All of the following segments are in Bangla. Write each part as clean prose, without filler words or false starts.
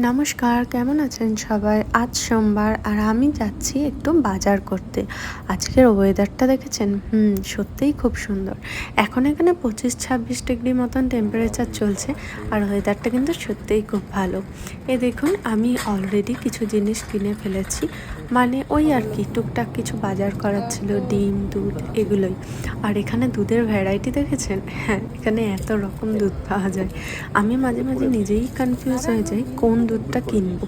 নমস্কার, কেমন আছেন সবাই? আজ সোমবার আর আমি যাচ্ছি একটু বাজার করতে। আজকের ওয়েদারটা দেখেছেন? সত্যিই খুব সুন্দর। এখন এখানে 25-26 ডিগ্রি মতন টেম্পারেচার চলছে আর ওয়েদারটা কিন্তু সত্যিই খুব ভালো। দেখুন আমি অলরেডি কিছু জিনিস কিনে ফেলেছি। মানে ওই আর কি টুকটাক কিছু বাজার করার ছিল, ডিম, দুধ এগুলোই। আর এখানে দুধের ভ্যারাইটি দেখেছেন? হ্যাঁ, এখানে এত রকম দুধ পাওয়া যায়। আমি মাঝে মাঝে নিজেই কনফিউজ হয়ে যাই কোন দুধটা কিনবো।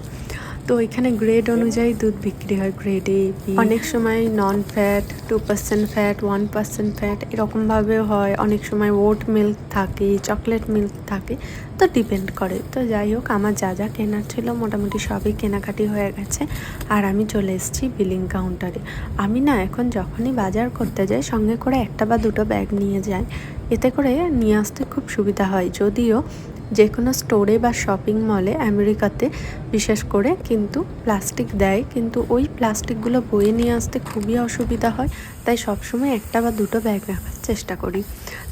তো এখানে গ্রেড অনুযায়ী দুধ বিক্রি হয়, গ্রেড এ, বি, অনেক সময় নন ফ্যাট, 2% ফ্যাট, 1% ফ্যাট এরকমভাবেও হয়। অনেক সময় ওট মিল্ক থাকে, চকলেট মিল্ক থাকে, তো ডিপেন্ড করে। তো যাই হোক, আমার যা যা কেনার ছিল মোটামুটি সবই কেনাকাটি হয়ে গেছে আর আমি চলে এসেছি বিলিং কাউন্টারে। আমি না এখন যখনই বাজার করতে যাই সঙ্গে করে একটা বা দুটো ব্যাগ নিয়ে যাই, এতে করে নিয়ে আসতে খুব সুবিধা হয়। যদিও যে কোনো স্টোরে বা শপিং মলে আমেরিকাতে বিশেষ করে কিন্তু প্লাস্টিক দেয়, কিন্তু ওই প্লাস্টিকগুলো বয়ে নিয়ে আসতে খুবই অসুবিধা হয়। তাই সবসময় একটা বা দুটো ব্যাগ রাখার চেষ্টা করি।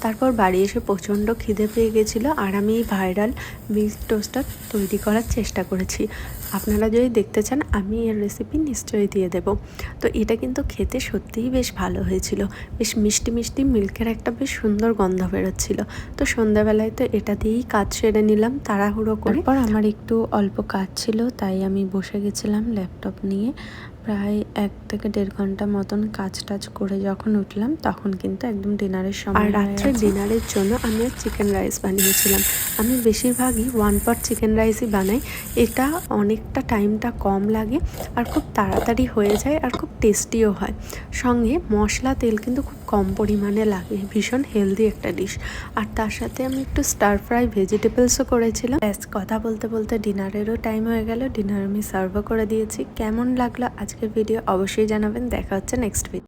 তারপর বাড়ি এসে প্রচণ্ড খিদে পেয়ে গেছিলো আর আমি এই ভাইরাল মিল্ক টোস্টার তৈরি করার চেষ্টা করেছি। আপনারা যদি দেখতে চান আমি এর রেসিপি নিশ্চয়ই দিয়ে দেব। তো এটা কিন্তু খেতে সত্যিই বেশ ভালো হয়েছিল। বেশ মিষ্টি মিষ্টি মিল্কের একটা বেশ সুন্দর গন্ধ বেরোচ্ছিল। তো সন্ধ্যাবেলায় তো এটা দিয়েই কাজ সেরে নিলাম তাড়াহুড়ো করে। তারপর আমার একটু অল্প কাজ ছিল, তাই আমি বসে গেছিলাম ল্যাপটপ নিয়ে। প্রায় 1 থেকে 1.5 ঘন্টা মতন কাজ টাজ করে যখন উঠলাম তখন কিন্তু একদম ডিনারের সময়। আর রাত্রে ডিনারের জন্য আমি চিকেন রাইস বানিয়েছিলাম। আমি বেশিরভাগই 1 পট চিকেন রাইসই বানাই। এটা অনেকটা টাইমটা কম লাগে আর খুব তাড়াতাড়ি হয়ে যায় আর খুব টেস্টিও হয়। সঙ্গে মশলা তেল কিন্তু খুব কম পরিমাণে লাগে। ভীষণ হেলদি একটা ডিশ। আর তার সাথে আমি একটু স্টার ফ্রাই ভেজিটেবলসও করেছিলাম। ব্যাস, কথা বলতে বলতে ডিনারেরও টাইম হয়ে গেল। ডিনার আমি সার্ভও করে দিয়েছি। কেমন লাগলো আজকের ভিডিও অবশ্যই জানাবেন। দেখা হচ্ছে নেক্সট ভিডিও।